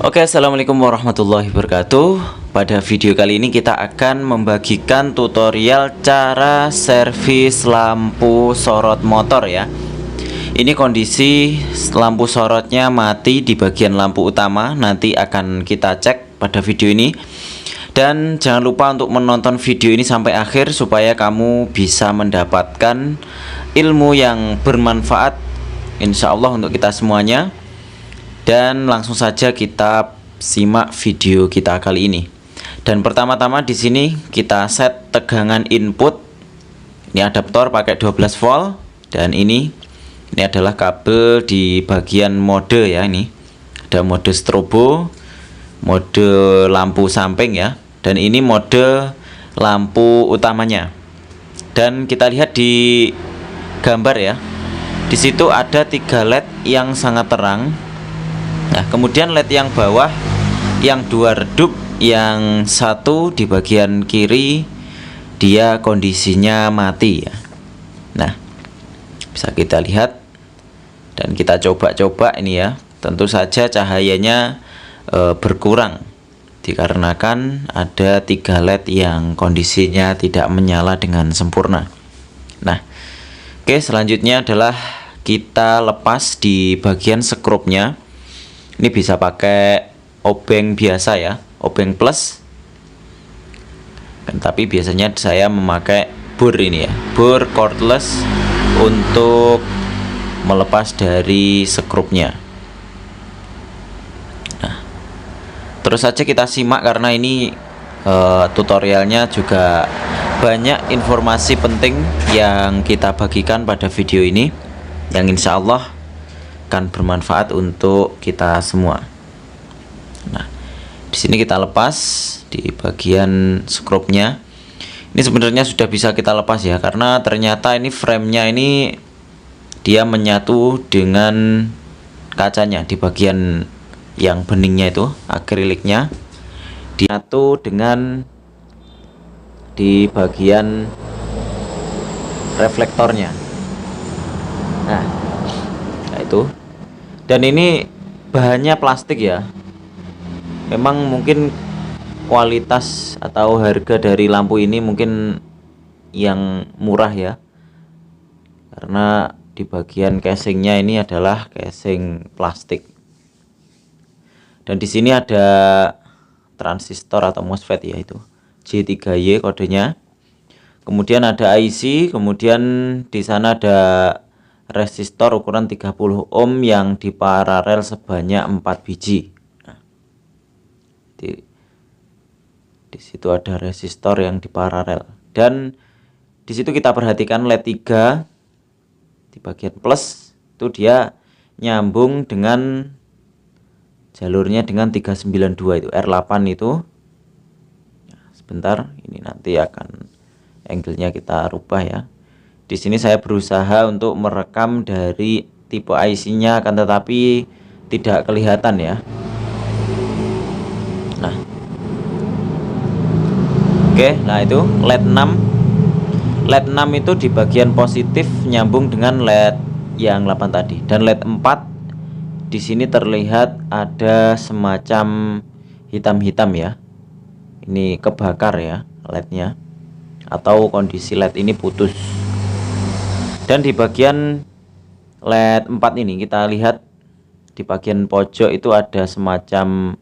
Oke, assalamualaikum warahmatullahi wabarakatuh. Pada video kali ini kita akan membagikan tutorial cara servis lampu sorot motor ya. Ini kondisi lampu sorotnya mati di bagian lampu utama. Nanti akan kita cek pada video ini. Dan jangan lupa untuk menonton video ini sampai akhir supaya kamu bisa mendapatkan ilmu yang bermanfaat insya Allah untuk kita semuanya. Dan langsung saja kita simak video kita kali ini. Dan pertama-tama di sini kita set tegangan input. Ini adaptor pakai 12 volt dan ini adalah kabel di bagian mode ya. Ini ada mode strobo, mode lampu samping ya, dan ini mode lampu utamanya. Dan kita lihat di gambar ya. Di situ ada 3 LED yang sangat terang. Nah, kemudian LED yang bawah yang 2 redup, yang 1 di bagian kiri dia kondisinya mati ya. Nah, bisa kita lihat dan kita coba-coba ini ya. Tentu saja cahayanya berkurang dikarenakan ada 3 LED yang kondisinya tidak menyala dengan sempurna. Nah, oke, selanjutnya adalah kita lepas di bagian skrupnya. Ini bisa pakai obeng biasa ya, obeng plus. Tapi biasanya saya memakai bur ini ya, bur cordless untuk melepas dari skrupnya. Nah, terus saja kita simak karena ini tutorialnya juga banyak informasi penting yang kita bagikan pada video ini, yang insya Allah akan bermanfaat untuk kita semua. Nah, di sini kita lepas di bagian skrupnya. Ini sebenarnya sudah bisa kita lepas ya, karena ternyata ini framenya ini dia menyatu dengan kacanya di bagian yang beningnya itu, akriliknya dinyatu dengan di bagian reflektornya. Nah itu. Dan ini bahannya plastik ya. Memang mungkin kualitas atau harga dari lampu ini mungkin yang murah ya, karena di bagian casingnya ini adalah casing plastik. Dan di sini ada transistor atau MOSFET ya, itu J3Y kodenya. Kemudian ada IC, kemudian di sana ada resistor ukuran 30 ohm yang diparalel sebanyak 4 biji. Nah, di situ ada resistor yang diparalel. Dan di situ kita perhatikan LED 3 di bagian plus itu dia nyambung dengan jalurnya dengan 392 itu R8 itu. Nah, sebentar, ini nanti akan angle-nya kita rubah ya. Di sini saya berusaha untuk merekam dari tipe IC-nya, akan tetapi tidak kelihatan ya. Nah, oke, nah itu LED 6. LED 6 itu di bagian positif nyambung dengan LED yang 8 tadi. Dan LED 4 di sini terlihat ada semacam hitam-hitam ya. Ini kebakar ya LED-nya, atau kondisi LED ini putus. Dan di bagian LED 4 ini kita lihat di bagian pojok itu ada semacam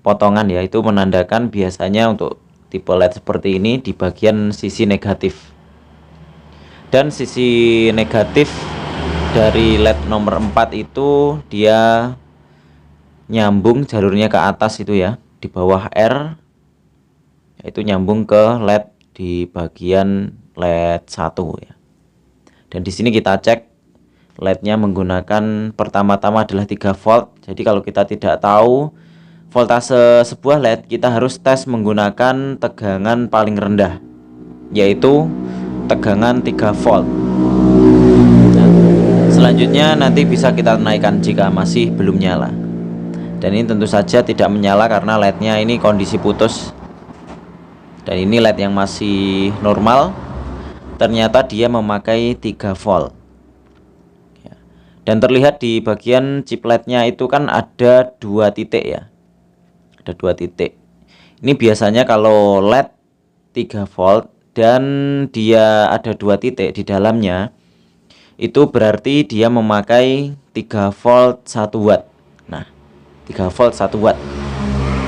potongan ya, itu menandakan biasanya untuk tipe LED seperti ini di bagian sisi negatif. Dan sisi negatif dari LED nomor 4 itu dia nyambung jalurnya ke atas itu ya, di bawah R, yaitu nyambung ke LED di bagian LED 1 ya. Dan di sini kita cek LED-nya menggunakan pertama-tama adalah 3 volt. Jadi kalau kita tidak tahu voltase sebuah LED, kita harus tes menggunakan tegangan paling rendah, yaitu tegangan 3 volt. Nah, selanjutnya nanti bisa kita naikkan jika masih belum nyala. Dan ini tentu saja tidak menyala karena LED-nya ini kondisi putus. Dan ini LED yang masih normal, ternyata dia memakai 3 volt ya. Dan terlihat di bagian chip LED-nya itu kan ada 2 titik ya. ada 2 titik. Ini biasanya kalau LED 3 volt dan dia ada 2 titik di dalamnya, itu berarti dia memakai 3 volt 1 watt. Nah, 3 volt 1 watt.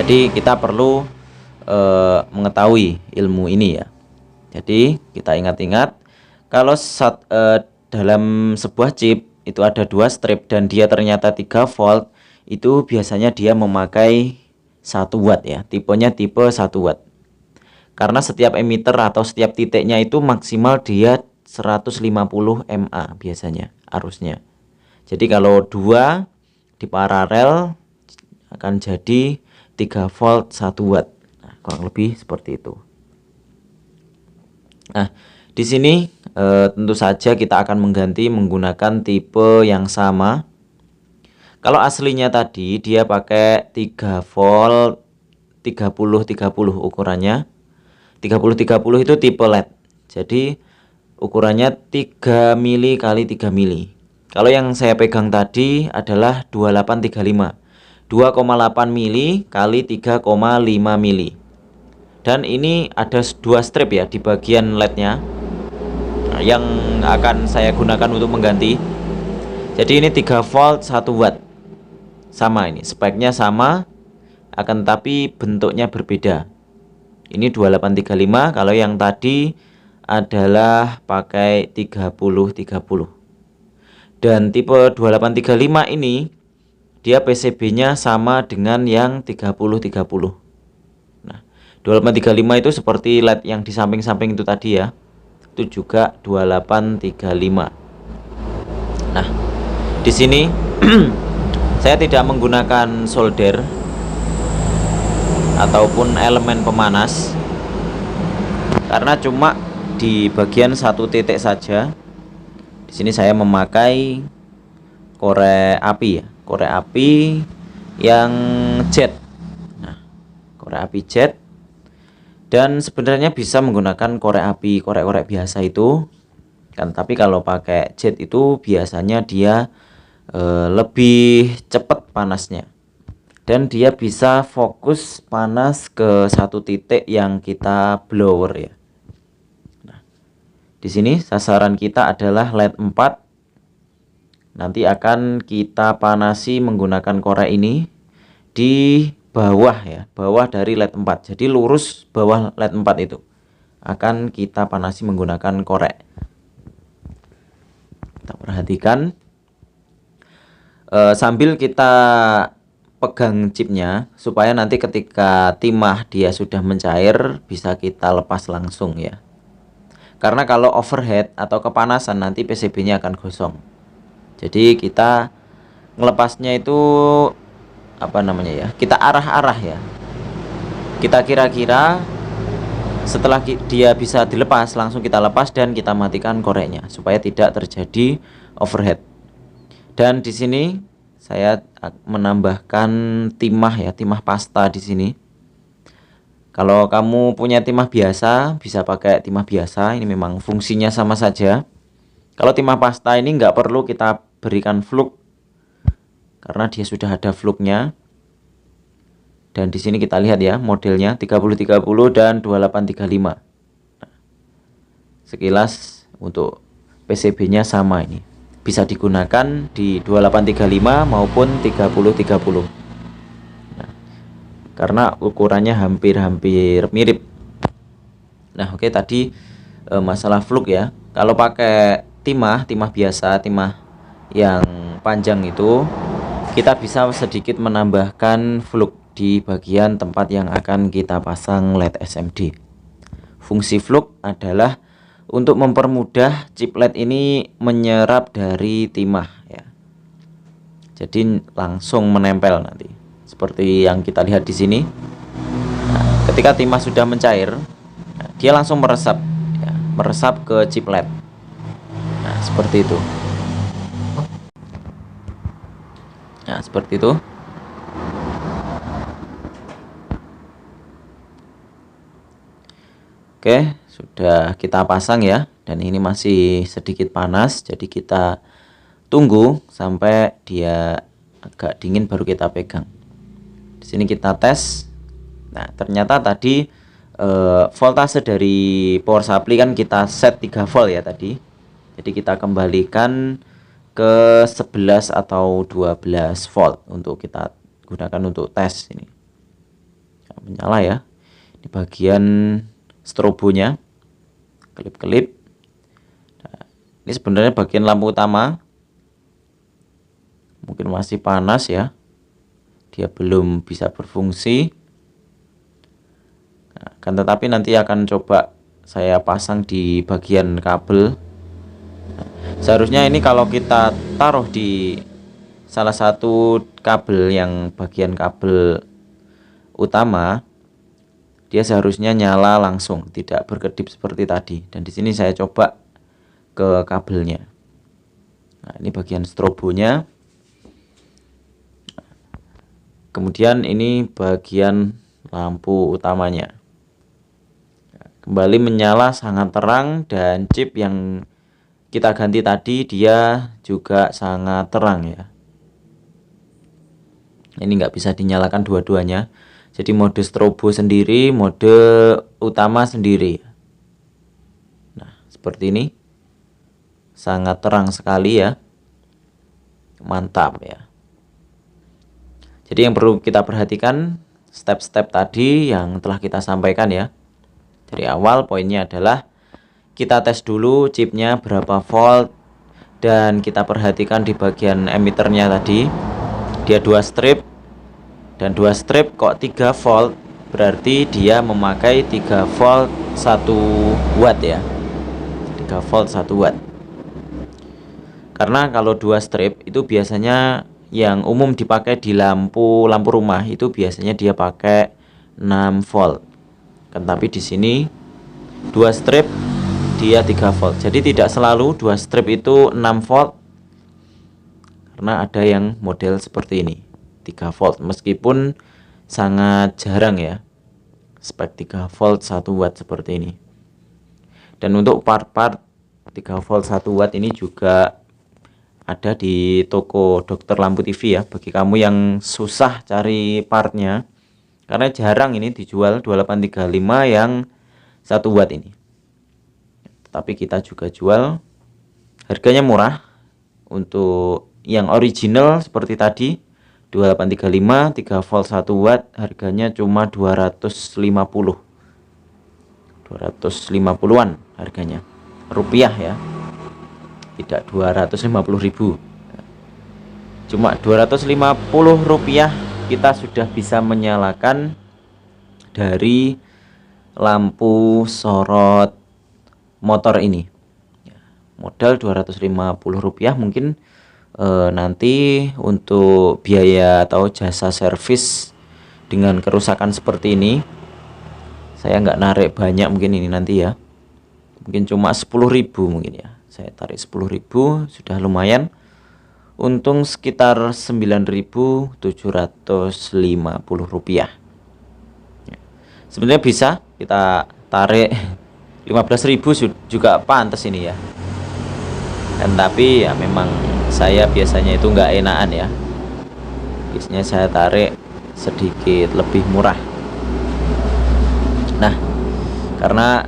Jadi kita perlu mengetahui ilmu ini ya. Jadi kita ingat-ingat kalau dalam sebuah chip itu ada 2 strip dan dia ternyata 3 volt, itu biasanya dia memakai 1 watt ya. Tipenya tipe 1 watt. Karena setiap emitter atau setiap titiknya itu maksimal dia 150 mA biasanya arusnya. Jadi kalau 2 di paralel akan jadi 3 volt 1 watt. Nah, kurang lebih seperti itu. Nah, di sini tentu saja kita akan mengganti menggunakan tipe yang sama. Kalau aslinya tadi dia pakai 3 volt 30-30 ukurannya. 30-30 itu tipe LED. Jadi ukurannya 3 mili kali 3 mili. Kalau yang saya pegang tadi adalah 2835. 2,8 mili kali 3,5 mili. Dan ini ada 2 strip ya di bagian LED-nya yang akan saya gunakan untuk mengganti. Jadi ini 3 volt 1 watt. Sama ini, speknya sama, akan tapi bentuknya berbeda. Ini 2835, kalau yang tadi adalah pakai 30-30. Dan tipe 2835 ini dia PCB-nya sama dengan yang 30-30. Nah, 2835 itu seperti LED yang di samping-samping itu tadi ya. Itu juga 2835. Nah, di sini saya tidak menggunakan solder ataupun elemen pemanas karena cuma di bagian 1 titik saja. Di sini saya memakai korek api ya, korek api yang jet. Nah, korek api jet. Dan sebenarnya bisa menggunakan korek api, korek-korek biasa itu kan, tapi kalau pakai jet itu biasanya dia lebih cepat panasnya. Dan dia bisa fokus panas ke 1 titik yang kita blower ya. Nah, di sini sasaran kita adalah LED 4. Nanti akan kita panasi menggunakan korek ini di bawah ya, bawah dari LED 4. Jadi lurus bawah LED 4 itu akan kita panasi menggunakan korek. Kita perhatikan sambil kita pegang chipnya supaya nanti ketika timah dia sudah mencair bisa kita lepas langsung ya. Karena kalau overheat atau kepanasan nanti PCB-nya akan gosong. Jadi kita ngelepasnya itu apa namanya ya, kita arah-arah ya. Kita kira-kira setelah dia bisa dilepas langsung kita lepas dan kita matikan koreknya supaya tidak terjadi overheat. Dan di sini saya menambahkan timah ya, timah pasta di sini. Kalau kamu punya timah biasa bisa pakai timah biasa, ini memang fungsinya sama saja. Kalau timah pasta ini nggak perlu kita berikan fluk karena dia sudah ada fluknya. Dan di sini kita lihat ya modelnya 30-30 dan 2835. Nah, sekilas untuk PCB-nya sama ini. Bisa digunakan di 2835 maupun 30-30. Nah, karena ukurannya hampir-hampir mirip. Nah, oke, tadi masalah fluk ya. Kalau pakai timah biasa, timah yang panjang itu, kita bisa sedikit menambahkan fluk di bagian tempat yang akan kita pasang LED SMD. Fungsi fluk adalah untuk mempermudah chip LED ini menyerap dari timah ya. Jadi langsung menempel nanti. Seperti yang kita lihat di sini. Nah, ketika timah sudah mencair, dia langsung meresap ya, meresap ke chip LED. Nah, seperti itu. Nah, seperti itu. Oke, sudah kita pasang ya. Dan ini masih sedikit panas, jadi kita tunggu sampai dia agak dingin baru kita pegang. Di sini kita tes. Nah, ternyata tadi voltase dari power supply kan kita set 3 volt ya tadi. Jadi kita kembalikan ke 11 atau 12 volt untuk kita gunakan untuk tes ini. Menyala ya. Di bagian strobonya, kelip-kelip. Nah, ini sebenarnya bagian lampu utama. Mungkin masih panas ya. Dia belum bisa berfungsi. Nah, kan tetapi nanti akan coba saya pasang di bagian kabel. Nah, seharusnya ini kalau kita taruh di salah satu kabel yang bagian kabel utama, dia seharusnya nyala langsung, tidak berkedip seperti tadi. Dan di sini saya coba ke kabelnya. Nah, ini bagian strobonya. Kemudian ini bagian lampu utamanya. Kembali menyala sangat terang, dan chip yang kita ganti tadi dia juga sangat terang ya. Ini nggak bisa dinyalakan dua-duanya. Jadi mode strobo sendiri, mode utama sendiri. Nah, seperti ini. Sangat terang sekali ya. Mantap ya. Jadi yang perlu kita perhatikan step-step tadi yang telah kita sampaikan ya. Dari awal poinnya adalah kita tes dulu chipnya berapa volt, dan kita perhatikan di bagian emitternya tadi dia 2 strip, dan 2 strip kok 3 volt, berarti dia memakai 3 volt 1 watt ya. 3 volt 1 watt. Karena kalau 2 strip itu biasanya yang umum dipakai di lampu rumah itu biasanya dia pakai 6 volt. Kan tapi di sini 2 strip dia 3 volt. Jadi tidak selalu 2 strip itu 6 volt. Karena ada yang model seperti ini, 3 volt, meskipun sangat jarang ya spek 3 volt 1 watt seperti ini. Dan untuk part-part 3 volt 1 watt ini juga ada di toko Dokter Lampu TV ya, bagi kamu yang susah cari partnya, karena jarang ini dijual 2835 yang 1 watt ini. Tapi kita juga jual, harganya murah. Untuk yang original seperti tadi 2835 3 volt 1 watt harganya cuma 250-an harganya rupiah ya, tidak 250.000, cuma 250 rupiah kita sudah bisa menyalakan dari lampu sorot motor ini. Modal 250 rupiah. Mungkin nanti untuk biaya atau jasa servis dengan kerusakan seperti ini saya nggak narik banyak, mungkin ini nanti ya, mungkin cuma 10.000 mungkin ya. Saya tarik 10.000 sudah lumayan, untung sekitar 9.750 rupiah. Sebenarnya bisa kita tarik 15.000 juga pantas ini ya. Dan tapi ya memang saya biasanya itu nggak enakan ya. Biasanya saya tarik sedikit lebih murah. Nah, karena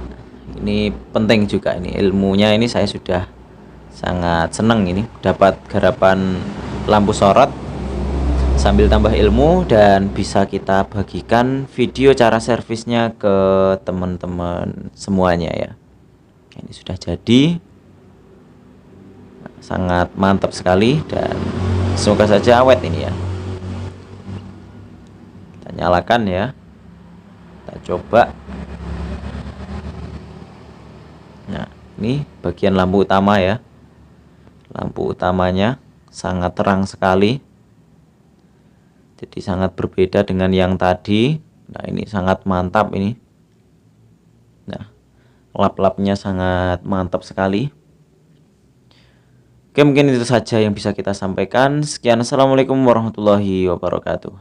ini penting juga, ini ilmunya, ini saya sudah sangat senang ini dapat garapan lampu sorot sambil tambah ilmu, dan bisa kita bagikan video cara servisnya ke teman-teman semuanya ya. Ini sudah jadi, sangat mantap sekali, dan semoga saja awet ini ya. Kita nyalakan ya, kita coba. Nah, ini bagian lampu utama ya. Lampu utamanya sangat terang sekali. Jadi sangat berbeda dengan yang tadi. Nah, ini sangat mantap ini. Nah, lap-lapnya sangat mantap sekali. Oke, mungkin itu saja yang bisa kita sampaikan. Sekian, assalamualaikum warahmatullahi wabarakatuh.